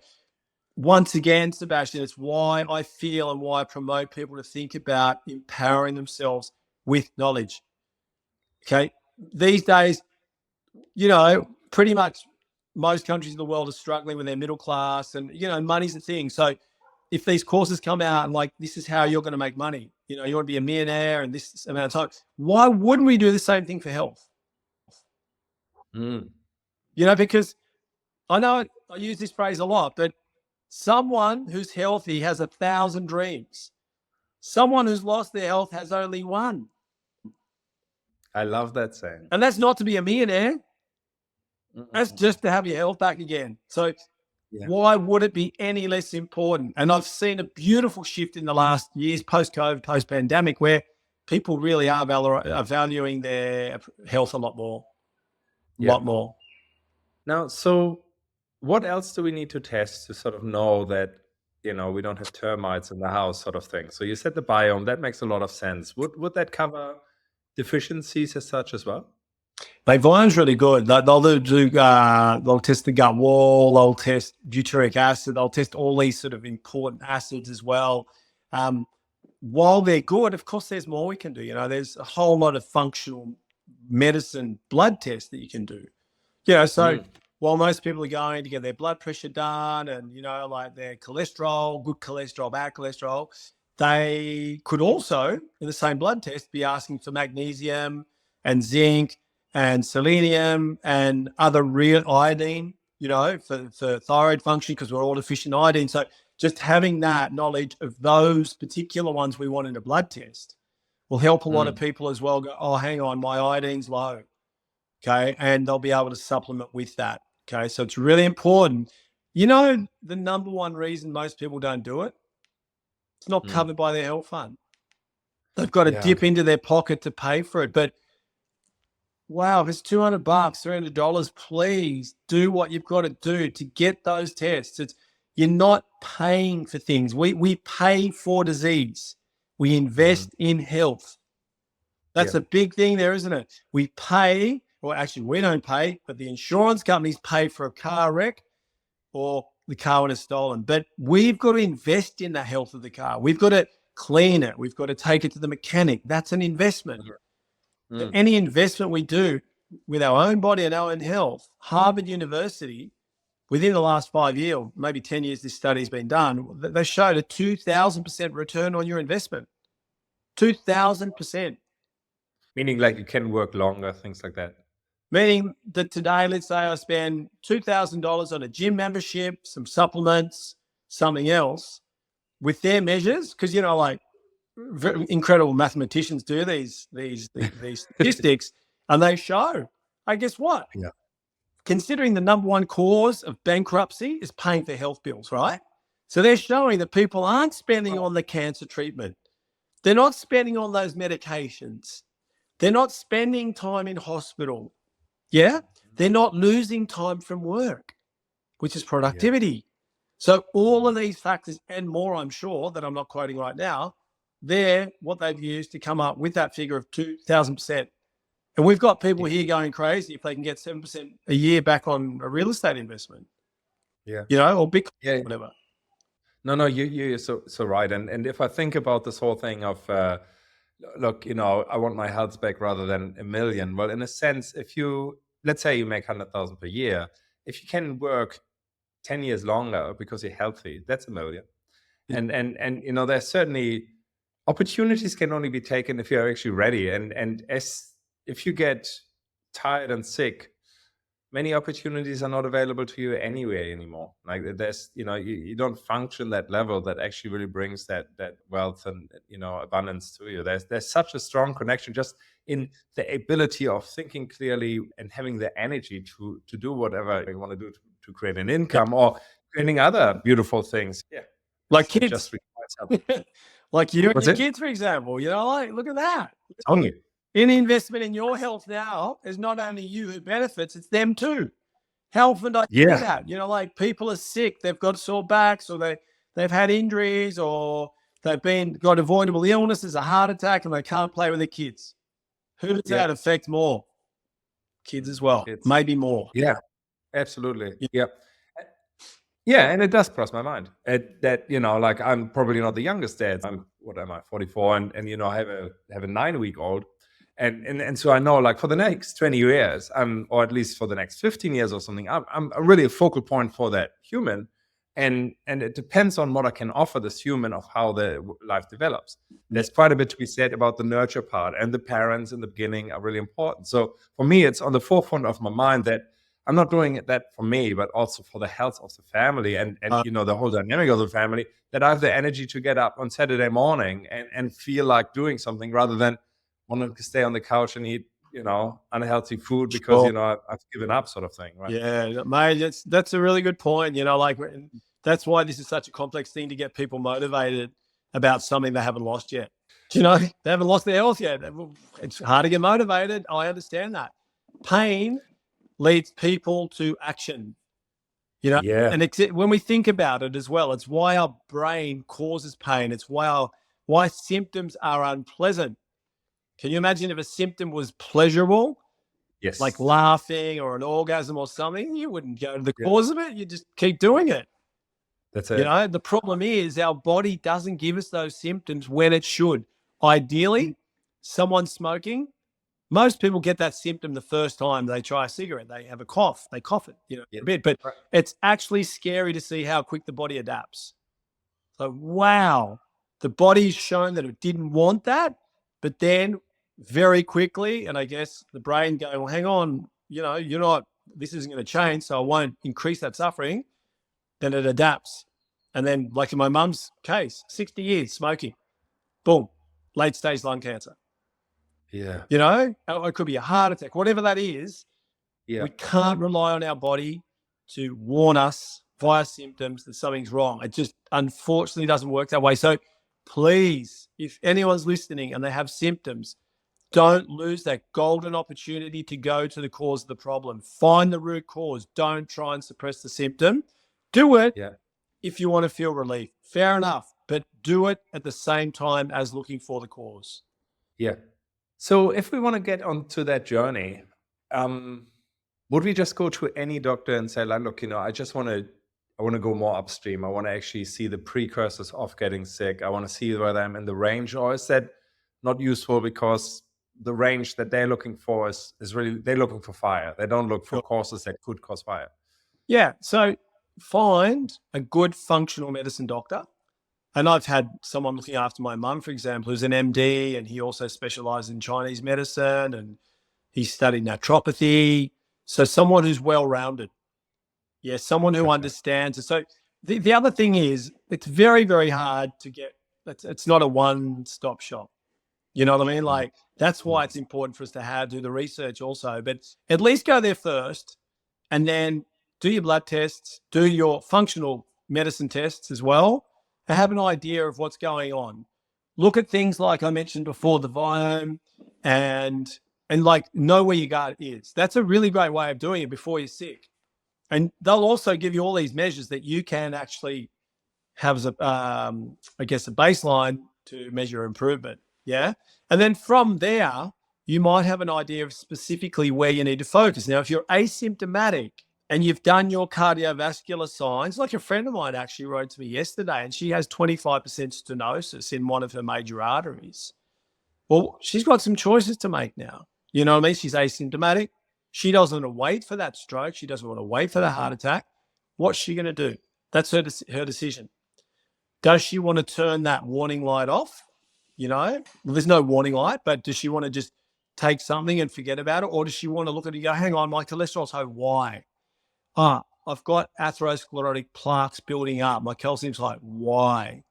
once again, Sebastian, it's why I feel and why I promote people to think about empowering themselves with knowledge. Okay. These days, pretty much most countries in the world are struggling with their middle class, and, money's a thing. So if these courses come out and this is how you're going to make money, you want to be a millionaire in this amount of time, why wouldn't we do the same thing for health? Because I know I use this phrase a lot, but someone who's healthy has 1,000 dreams. Someone who's lost their health has only one. I love that saying. And that's not to be a millionaire. That's just to have your health back again. So why would it be any less important? And I've seen a beautiful shift in the last years, post-COVID, post-pandemic, where people really are valuing their health a lot more. Lot more. Now, so what else do we need to test to sort of know that, we don't have termites in the house, sort of thing? So you said the biome, that makes a lot of sense. Would that cover deficiencies as such as well? Viome's really good. They'll test the gut wall, they'll test butyric acid, they'll test all these sort of important acids as well. While they're good, of course, there's more we can do. You know, there's a whole lot of functional medicine blood tests that you can do. You know, so while most people are going to get their blood pressure done and, you know, like their cholesterol, good cholesterol, bad cholesterol, they could also, in the same blood test, be asking for magnesium and zinc and selenium and other real iodine, you know, for thyroid function, because we're all deficient in iodine. So just having that knowledge of those particular ones we want in a blood test will help a lot of people as well go, oh, hang on, my iodine's low. Okay. And they'll be able to supplement with that. Okay. So it's really important. You know, the number one reason most people don't do it, it's not covered by their health fund. They've got to dip into their pocket to pay for it. But wow, if it's $200, $300, please do what you've got to do to get those tests. You're not paying for things. We pay for disease. We invest in health. That's a big thing there, isn't it? We pay, or actually we don't pay, but the insurance companies pay for a car wreck or the car when it's stolen. But we've got to invest in the health of the car. We've got to clean it. We've got to take it to the mechanic. That's an investment. Any investment we do with our own body and our own health, Harvard University, within the last 5 years, maybe 10 years this study's been done, they showed a 2,000% return on your investment. 2,000%. Meaning like you can work longer, things like that. Meaning that today, let's say I spend $2,000 on a gym membership, some supplements, something else, with their measures, because, you know, like incredible mathematicians do these statistics, and they show, hey, guess what? Yeah. Considering the number one cause of bankruptcy is paying for health bills, right? So they're showing that people aren't spending on the cancer treatment. They're not spending on those medications. They're not spending time in hospital. Yeah. They're not losing time from work, which is productivity. Yeah. So all of these factors and more, I'm sure, that I'm not quoting right now, they're what they've used to come up with that figure of 2,000%. And we've got people here going crazy if they can get 7% a year back on a real estate investment. Yeah. You know, or Bitcoin, whatever. No, you're so right. And if I think about this whole thing of, look, you know, I want my health back rather than $1 million. Well, in a sense, if you, let's say you make 100,000 per year, if you can work 10 years longer because you're healthy, that's $1 million. Yeah. And you know, there's certainly opportunities can only be taken if you're actually ready. And if you get tired and sick, many opportunities are not available to you anyway anymore. Like there's, you know, you don't function that level that actually really brings that wealth and, you know, abundance to you. There's such a strong connection just in the ability of thinking clearly and having the energy to do whatever you want to do to create an income or creating other beautiful things. Yeah. Like kids. Just like you and your kids, for example, you know, like, look at that. Only. Any investment in your health now is not only you who benefits, it's them too. How often do I see that? You know, like people are sick, they've got sore backs, or they've had injuries, or they've got avoidable illnesses, a heart attack, and they can't play with their kids. Who does that affect more? Kids as well, maybe more. Yeah, absolutely. Yeah. Yeah, and it does cross my mind that, you know, like I'm probably not the youngest dad. I'm, 44, and you know, I have a 9-week-old. And so I know, like, for the next 20 years, or at least for the next 15 years or something, I'm really a focal point for that human. And it depends on what I can offer this human of how the life develops. There's quite a bit to be said about the nurture part, and the parents in the beginning are really important. So for me, it's on the forefront of my mind that I'm not doing that for me, but also for the health of the family and you know, the whole dynamic of the family, that I have the energy to get up on Saturday morning and feel like doing something rather than want to stay on the couch and eat, you know, unhealthy food because, you know, I've given up, sort of thing, right? Yeah, mate, that's a really good point. You know, like that's why this is such a complex thing to get people motivated about something they haven't lost yet. You know, they haven't lost their health yet. It's hard to get motivated. I understand that. Pain leads people to action. You know, and when we think about it as well, it's why our brain causes pain. It's why symptoms are unpleasant. Can you imagine if a symptom was pleasurable? Yes. Like laughing or an orgasm or something, you wouldn't go to the cause of it. You just keep doing it. That's it. You know, the problem is our body doesn't give us those symptoms when it should. Ideally, someone smoking, most people get that symptom the first time they try a cigarette. They have a cough, they cough it, a bit, but it's actually scary to see how quick the body adapts. So, wow, the body's shown that it didn't want that, but then very quickly, and I guess the brain going, well, hang on, this isn't going to change, so I won't increase that suffering. Then it adapts. And then, like in my mum's case, 60 years smoking, boom, late stage lung cancer. Yeah. It could be a heart attack, whatever that is. Yeah. We can't rely on our body to warn us via symptoms that something's wrong. It just unfortunately doesn't work that way. So please, if anyone's listening and they have symptoms, don't lose that golden opportunity to go to the cause of the problem. Find the root cause. Don't try and suppress the symptom. Do it if you want to feel relief. Fair enough, but do it at the same time as looking for the cause. Yeah. So if we want to get onto that journey, would we just go to any doctor and say, like, look, I want to go more upstream. I want to actually see the precursors of getting sick. I want to see whether I'm in the range, or is that not useful because the range that they're looking for is really, they're looking for fire. They don't look for causes that could cause fire. Yeah. So find a good functional medicine doctor. And I've had someone looking after my mum, for example, who's an MD, and he also specialized in Chinese medicine, and he studied naturopathy. So someone who's well-rounded. Yeah, someone who understands it. So the other thing is, it's very, very hard to get, it's not a one-stop shop. You know what I mean? Like, that's why it's important for us to do the research also. But at least go there first, and then do your blood tests, do your functional medicine tests as well, and have an idea of what's going on. Look at things like I mentioned before, the biome, and like know where your gut is. That's a really great way of doing it before you're sick. And they'll also give you all these measures that you can actually have, a baseline to measure improvement. Yeah. And then from there, you might have an idea of specifically where you need to focus. Now, if you're asymptomatic and you've done your cardiovascular signs, like a friend of mine actually wrote to me yesterday, and she has 25% stenosis in one of her major arteries. Well, she's got some choices to make now. You know what I mean? She's asymptomatic. She doesn't want to wait for that stroke. She doesn't want to wait for the heart attack. What's she going to do? That's her decision. Does she want to turn that warning light off? Well, there's no warning light, but does she want to just take something and forget about it? Or does she want to look at it and go, hang on, my cholesterol's high. Why? I've got atherosclerotic plaques building up. My calcium's high. Why?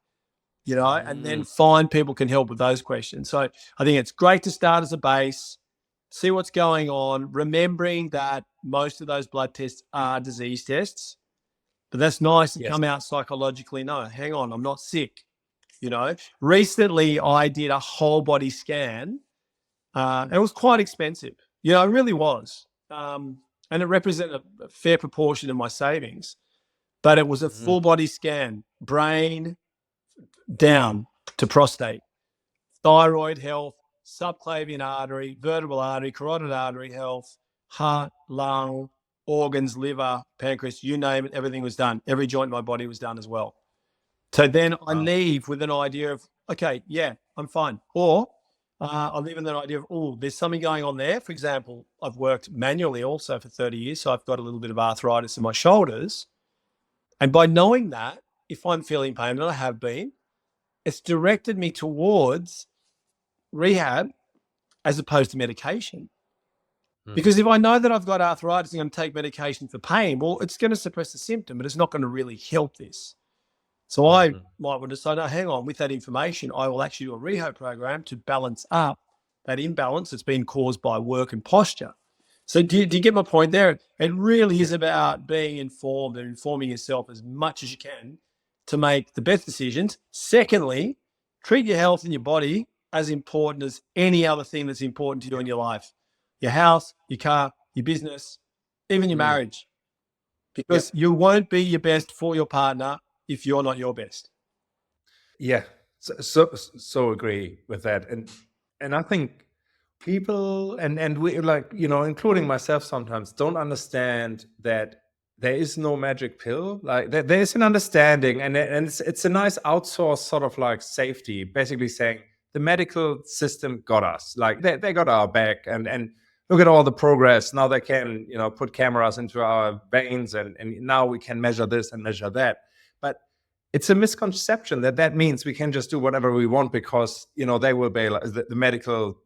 And then find people can help with those questions. So I think it's great to start as a base, see what's going on, remembering that most of those blood tests are disease tests, but that's nice to come out psychologically. No, hang on, I'm not sick. Recently I did a whole body scan. It was quite expensive. It really was. And it represented a fair proportion of my savings, but it was a full body scan, brain down to prostate, thyroid health, subclavian artery, vertebral artery, carotid artery health, heart, lung, organs, liver, pancreas, you name it, everything was done. Every joint in my body was done as well. So then I leave with an idea of, okay, yeah, I'm fine. Or I leave with an idea of, there's something going on there. For example, I've worked manually also for 30 years, so I've got a little bit of arthritis in my shoulders. And by knowing that, if I'm feeling pain, and I have been, it's directed me towards rehab as opposed to medication. Because if I know that I've got arthritis and I'm going to take medication for pain, well, it's going to suppress the symptom, but it's not going to really help this. So I might want to say, no, hang on, with that information, I will actually do a rehab program to balance up that imbalance that's been caused by work and posture. So do you get my point there? It really is about being informed and informing yourself as much as you can to make the best decisions. Secondly, treat your health and your body as important as any other thing that's important to you in your life. Your house, your car, your business, even your marriage. Because you won't be your best for your partner if you're not your best. Yeah, so agree with that. And I think people, and we, like, including myself sometimes, don't understand that there is no magic pill. Like there is an understanding, and it's a nice outsourced sort of like safety, basically saying the medical system got us. Like they got our back, and look at all the progress. Now they can, put cameras into our veins, and now we can measure this and measure that. But it's a misconception that means we can just do whatever we want because, they will bail us, the medical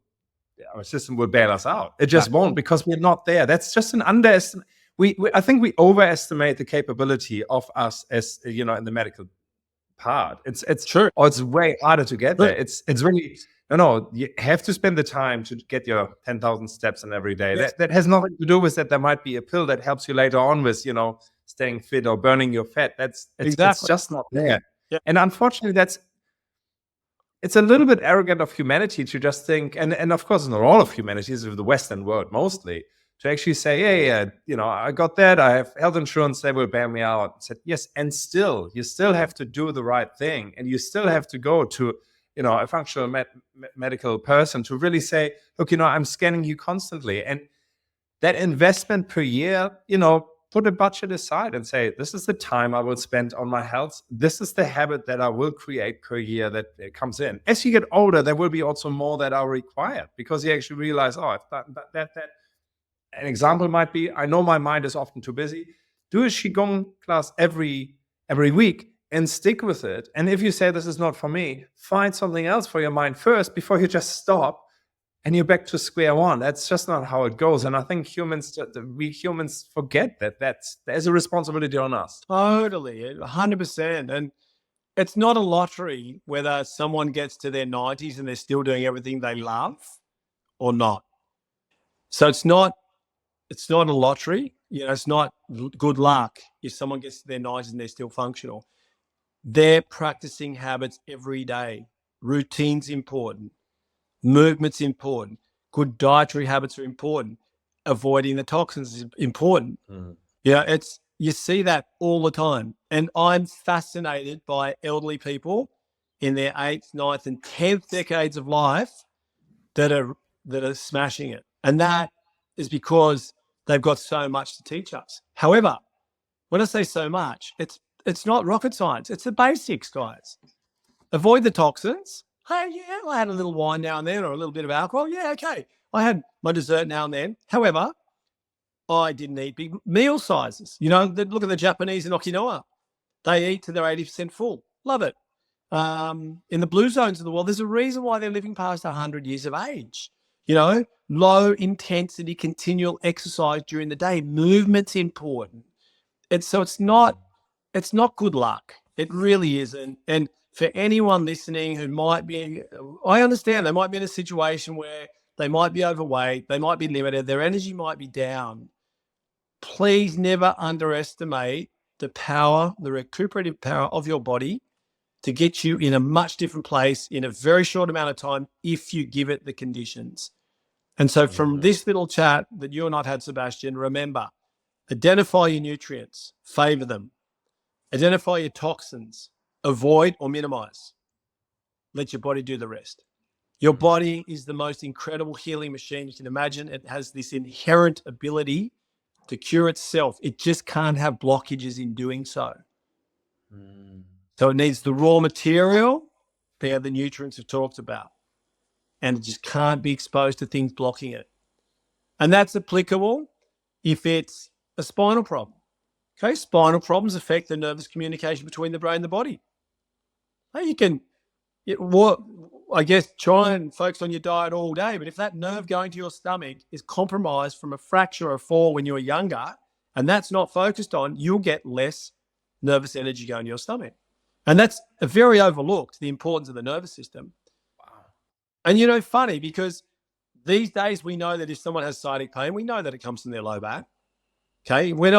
our system will bail us out. It just won't, because we're not there. That's just an underestimate. I think we overestimate the capability of us as, in the medical part. It's true. Or it's way harder to get there. It's really, you have to spend the time to get your 10,000 steps in every day. Yes. That has nothing to do with that. There might be a pill that helps you later on with, staying fit or burning your fat. It's just not there. Yeah. And unfortunately, it's a little bit arrogant of humanity to just think, and of course not all of humanity, is of the Western world mostly, to actually say, hey, I got that, I have health insurance, they will bail me out. I said, yes, and still, you still have to do the right thing, and you still have to go to, a functional medical person to really say, look, I'm scanning you constantly, and that investment per year, put a budget aside and say, this is the time I will spend on my health. This is the habit that I will create per year that comes in. As you get older, there will be also more that are required, because you actually realize, I've done that. An example might be, I know my mind is often too busy. Do a Qigong class every week and stick with it. And if you say this is not for me, find something else for your mind first before you just stop and you're back to square one. That's just not how it goes. And I think we humans forget that there's a responsibility on us. Totally, 100%. And it's not a lottery whether someone gets to their 90s and they're still doing everything they love or not. So it's not a lottery. It's not good luck if someone gets to their 90s and they're still functional. They're practicing habits every day. Routine's important. Movement's important. Good dietary habits are important. Avoiding the toxins is important. You see that all the time. And I'm fascinated by elderly people in their 8th, 9th, and 10th decades of life that are smashing it. And that is because they've got so much to teach us. However, when I say so much, it's not rocket science. It's the basics, guys. Avoid the toxins. Hey, yeah, I had a little wine now and then, or a little bit of alcohol. Yeah, okay. I had my dessert now and then. However, I didn't eat big meal sizes. Look at the Japanese in Okinawa. They eat till they're 80% full. Love it. In the blue zones of the world, there's a reason why they're living past 100 years of age. Low intensity, continual exercise during the day. Movement's important. It's not good luck. It really isn't. And for anyone listening who might be, I understand they might be in a situation where they might be overweight, they might be limited, their energy might be down. Please never underestimate the power, the recuperative power of your body to get you in a much different place in a very short amount of time if you give it the conditions. And so from this little chat that you and I've had, Sebastian, remember, identify your nutrients, favor them, identify your toxins, avoid or minimize. Let your body do the rest. Your body is the most incredible healing machine you can imagine. It has this inherent ability to cure itself. It just can't have blockages in doing so. So it needs the raw material. They're the nutrients we've talked about. And it just can't be exposed to things blocking it. And that's applicable if it's a spinal problem. Okay, spinal problems affect the nervous communication between the brain and the body. You can, try and focus on your diet all day, but if that nerve going to your stomach is compromised from a fracture or a fall when you were younger, and that's not focused on, you'll get less nervous energy going to your stomach. And that's very overlooked, the importance of the nervous system. Wow. And funny, because these days we know that if someone has sciatic pain, we know that it comes from their low back. Okay, when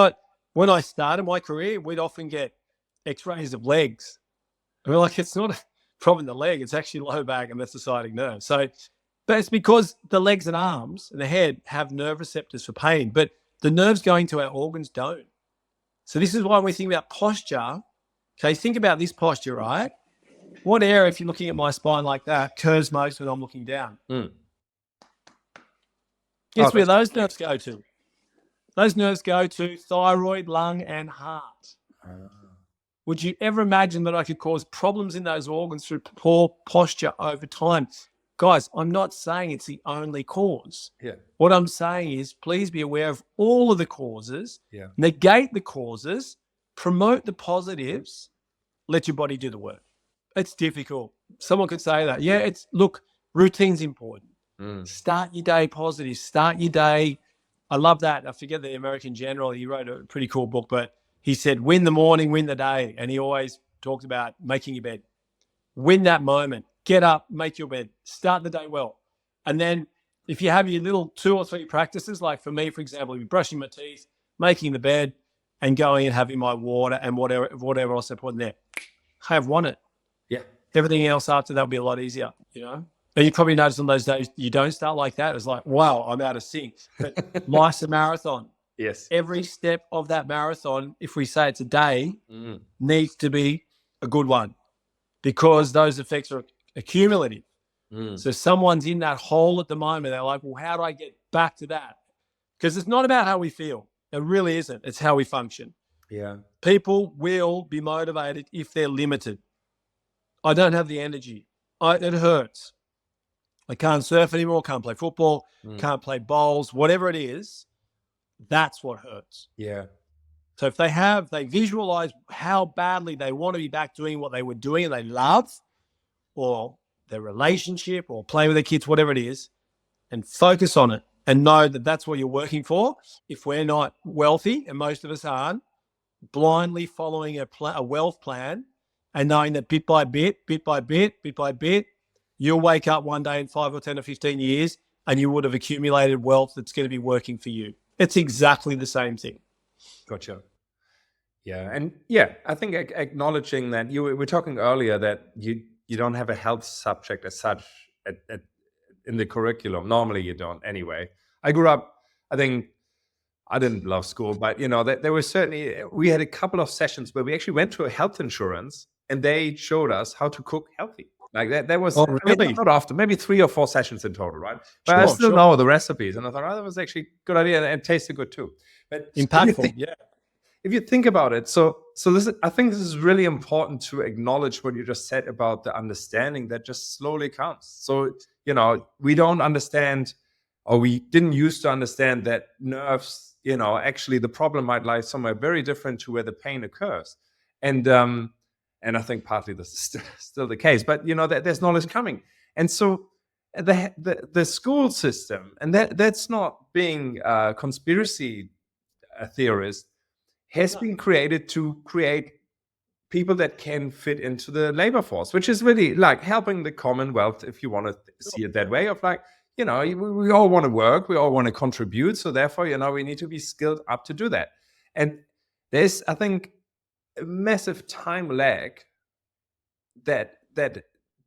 I started my career, we'd often get x-rays of legs. And we're like, it's not a problem in the leg, it's actually low back, and that's the sciatic nerve. So, but it's because the legs and arms and the head have nerve receptors for pain, but the nerves going to our organs don't. So this is why when we think about posture, okay, think about this posture, right? What area, if you're looking at my spine like that, curves most when I'm looking down? Guess where those nerves go to? Those nerves go to thyroid, lung, and heart. Would you ever imagine that I could cause problems in those organs through poor posture over time? Guys, I'm not saying it's the only cause. Yeah. What I'm saying is please be aware of all of the causes, negate the causes, promote the positives, let your body do the work. It's difficult. Someone could say that. Yeah, look, routine's important. Start your day positive. Start your day. I love that. I forget the American general. He wrote a pretty cool book, but he said, win the morning, win the day. And he always talked about making your bed. Win that moment. Get up, make your bed. Start the day well. And then if you have your little 2 or 3 practices, like for me, for example, brushing my teeth, making the bed, and going and having my water and whatever else I put in there, I have won it. Yeah. Everything else after that will be a lot easier, you know? And you probably notice on those days you don't start like that. It's like, wow, I'm out of sync. But life's a marathon. Yes. Every step of that marathon, if we say it's a day, needs to be a good one because those effects are accumulative. So someone's in that hole at the moment. They're like, well, how do I get back to that? Because it's not about how we feel. It really isn't. It's how we function. Yeah. People will be motivated if they're limited. I don't have the energy. It hurts. I can't surf anymore, can't play football, can't play bowls, whatever it is, that's what hurts. Yeah. So if they visualize how badly they want to be back doing what they were doing and they love, or their relationship or playing with their kids, whatever it is, and focus on it and know that that's what you're working for. If we're not wealthy, and most of us aren't, blindly following a wealth plan and knowing that bit by bit, you'll wake up one day in 5 or 10 or 15 years and you would have accumulated wealth that's going to be working for you. It's exactly the same thing. Gotcha. Yeah. And I think acknowledging that we were talking earlier that you don't have a health subject as such in the curriculum. Normally you don't anyway. I grew up, I think, I didn't love school, but there was we had a couple of sessions where we actually went to a health insurance and they showed us how to cook healthy. Like that was really? Not often, maybe 3 or 4 sessions in total, right? But I still know the recipes, and I thought, that was actually a good idea, and it tasted good too. But impactful, if you think about it, so I think this is really important to acknowledge what you just said about the understanding that just slowly comes. So we don't understand, or we didn't used to understand that nerves, actually the problem might lie somewhere very different to where the pain occurs, and I think partly this is still the case, but that there's knowledge coming. And so the school system, and that's not being a conspiracy theorist, has been created to create people that can fit into the labor force, which is really like helping the Commonwealth, if you want to see it that way, of like, we all want to work, we all want to contribute. So therefore, we need to be skilled up to do that. And there's, I think, a massive time lag that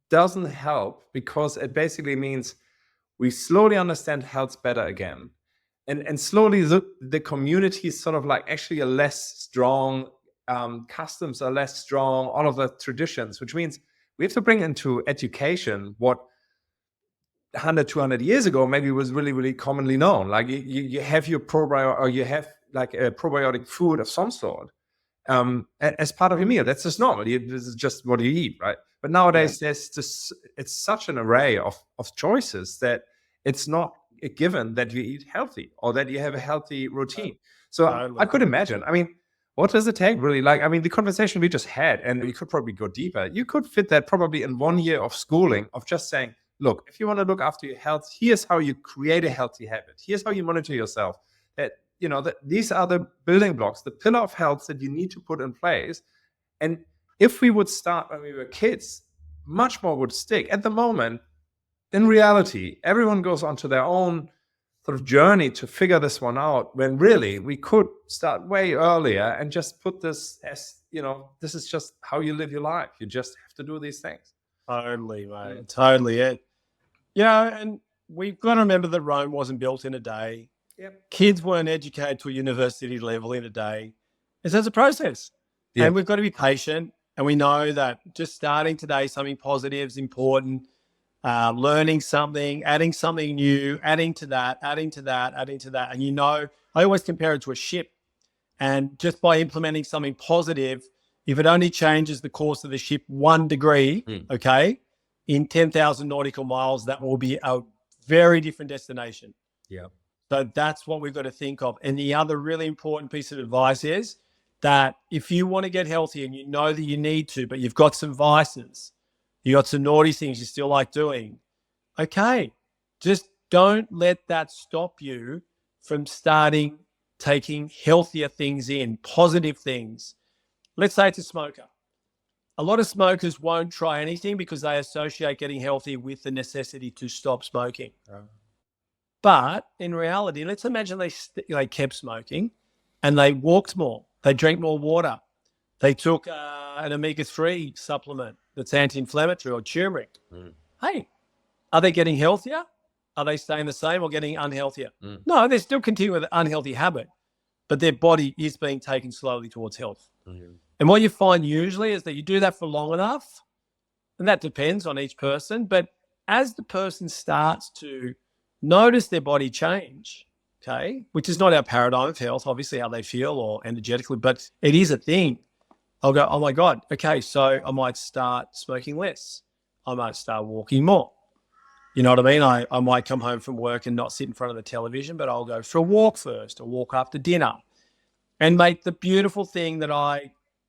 doesn't help, because it basically means we slowly understand health better again. And slowly the community is sort of like actually a less strong, customs are less strong, all of the traditions, which means we have to bring into education what 100, 200 years ago maybe was really, really commonly known. Like you have your probiotic, or you have like a probiotic food of some sort as part of your meal. That's just normal. This is just what you eat, right? But nowadays it's such an array of choices that it's not a given that you eat healthy or that you have a healthy routine. So I could imagine, what does it take really? Like, the conversation we just had, and we could probably go deeper. You could fit that probably in 1 year of schooling, of just saying, look, if you want to look after your health, here's how you create a healthy habit. Here's how you monitor yourself. That these are the building blocks, the pillar of health that you need to put in place. And if we would start when we were kids, much more would stick. At the moment, in reality, everyone goes onto their own sort of journey to figure this one out, when really we could start way earlier and just put this as, this is just how you live your life. You just have to do these things. Totally, mate. Totally it. And we've got to remember that Rome wasn't built in a day. Yep. Kids weren't educated to a university level in a day. It's a process. Yep. And we've got to be patient. And we know that just starting today, something positive is important. Learning something, adding something new, adding to that. And I always compare it to a ship. And just by implementing something positive, if it only changes the course of the ship 1 degree, okay, in 10,000 nautical miles, that will be a very different destination. Yeah. So that's what we've got to think of. And the other really important piece of advice is that if you want to get healthy and you know that you need to, but you've got some vices, you got some naughty things you still like doing, okay, just don't let that stop you from starting taking healthier things in, positive things. Let's say it's a smoker. A lot of smokers won't try anything because they associate getting healthy with the necessity to stop smoking. But in reality, let's imagine they kept smoking and they walked more, they drank more water, they took an omega-3 supplement that's anti-inflammatory or turmeric. Hey, are they getting healthier? Are they staying the same or getting unhealthier? No, they're still continuing with an unhealthy habit, but their body is being taken slowly towards health. And what you find usually is that you do that for long enough, and that depends on each person, but as the person starts to notice their body change, okay, which is not our paradigm of health, obviously how they feel or energetically, but it is a thing. I'll go, oh my God, okay, so I might start smoking less. I might start walking more. You know what I mean? I might come home from work and not sit in front of the television, but I'll go for a walk first, a walk after dinner. And mate, the beautiful thing that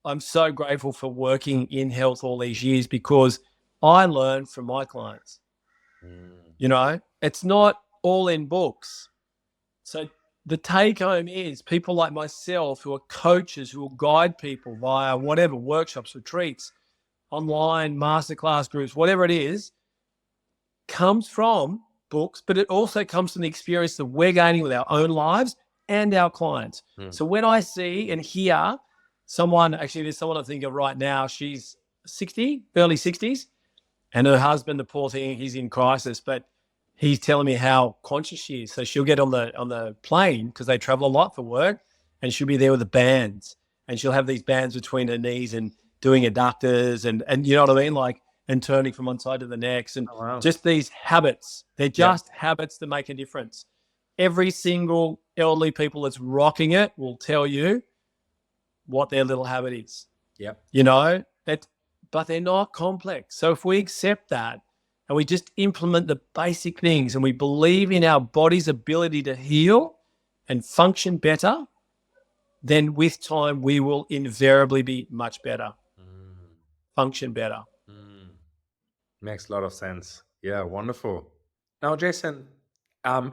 I'm so grateful for working in health all these years because I learn from my clients. You know, it's not all in books. So the take home is people like myself who are coaches who will guide people via whatever workshops, retreats, online, masterclass groups, whatever it is, comes from books, but it also comes from the experience that we're gaining with our own lives and our clients. So when I see and hear someone, actually there's someone I think of right now, she's 60, early 60s, and her husband, the poor thing, he's in crisis, but he's telling me how conscious she is. So she'll get on the plane because they travel a lot for work, and she'll be there with the bands, and she'll have these bands between her knees and doing adductors and you know what I mean? Like, and turning from one side to the next. And just these habits, they're just habits that make a difference. Every single elderly people that's rocking it will tell you what their little habit is. You know, but they're not complex. So if we accept that and we just implement the basic things and we believe in our body's ability to heal and function better, then with time we will invariably be much better, function better. Makes a lot of sense. Yeah, wonderful. Now, Jason,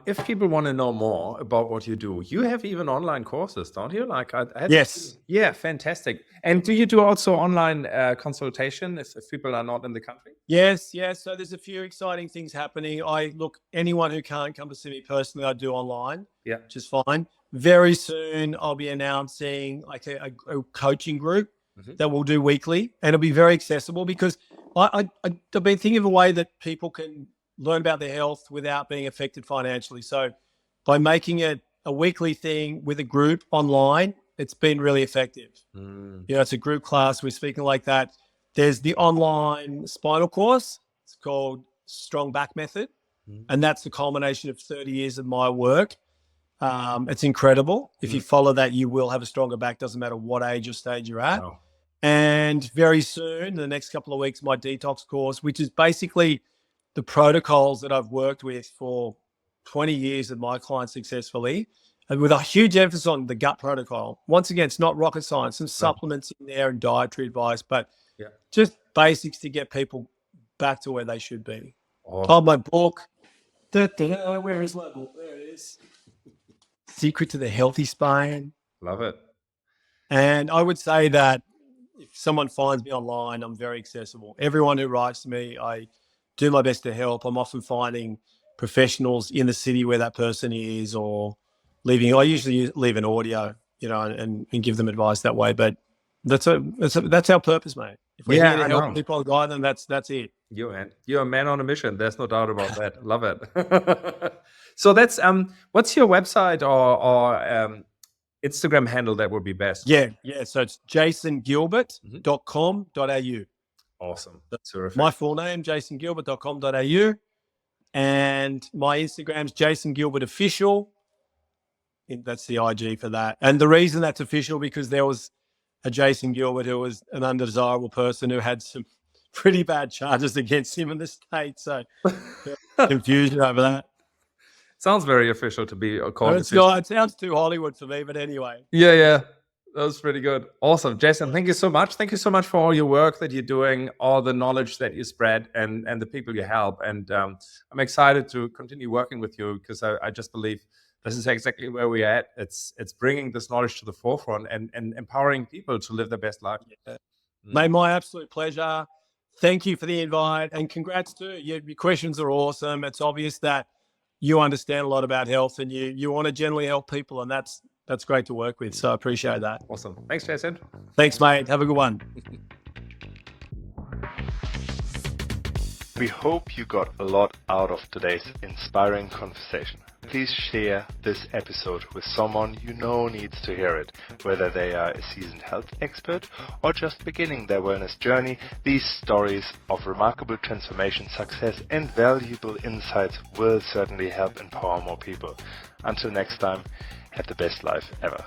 if people want to know more about what you do, you have even online courses, don't you? Like, Yes. Yeah, fantastic. And do you do also online consultation if people are not in the country? Yes. So there's a few exciting things happening. Anyone who can't come to see me personally, I do online, which is fine. Very soon, I'll be announcing like a coaching group that we'll do weekly, and it'll be very accessible because I've been thinking of a way that people can learn about their health without being affected financially. So by making it a weekly thing with a group online, it's been really effective. You know, it's a group class. We're speaking like that. There's the online spinal course. It's called Strong Back Method. And that's the culmination of 30 years of my work. It's incredible. If you follow that, you will have a stronger back. Doesn't matter what age or stage you're at. Wow. And very soon, in the next couple of weeks, my detox course, which is basically the protocols that I've worked with for 20 years with my clients successfully, and with a huge emphasis on the gut protocol. Once again, it's not rocket science, some supplements in there and dietary advice, but just basics to get people back to where they should be. Oh, my book. Where is my book? There it is. Secret to the Healthy Spine. Love it. And I would say that if someone finds me online, I'm very accessible. Everyone who writes to me, I do my best to help. I'm often finding professionals in the city where that person is, or I usually leave an audio, you know, and give them advice that way. But that's our purpose, mate. If we're here to help people, guide them, that's it. You're a man on a mission. There's no doubt about that. Love it. So that's what's your website or Instagram handle that would be best? Yeah. So it's jasongilbert.com.au. Awesome. That's terrific. My full name, jasongilbert.com.au. And my Instagram's Jason Gilbert Official. That's the IG for that. And the reason that's official, because there was a Jason Gilbert who was an undesirable person who had some pretty bad charges against him in the States. So confusion over that. Sounds very official to be called. It's not, it sounds too Hollywood for me, but anyway. Yeah. That was pretty good. Awesome. Jason, thank you so much. Thank you so much for all your work that you're doing, all the knowledge that you spread, and the people you help. And I'm excited to continue working with you, because I just believe this is exactly where we're at. It's bringing this knowledge to the forefront and empowering people to live their best life. Yeah. Mate, my absolute pleasure. Thank you for the invite, and congrats too. Your questions are awesome. It's obvious that you understand a lot about health, and you want to generally help people, and that's great to work with. So I appreciate that. Awesome. Thanks, Jason. Thanks, mate. Have a good one. We hope you got a lot out of today's inspiring conversation. Please share this episode with someone you know needs to hear it. Whether they are a seasoned health expert or just beginning their wellness journey, these stories of remarkable transformation, success, and valuable insights will certainly help empower more people. Until next time, have the best life ever.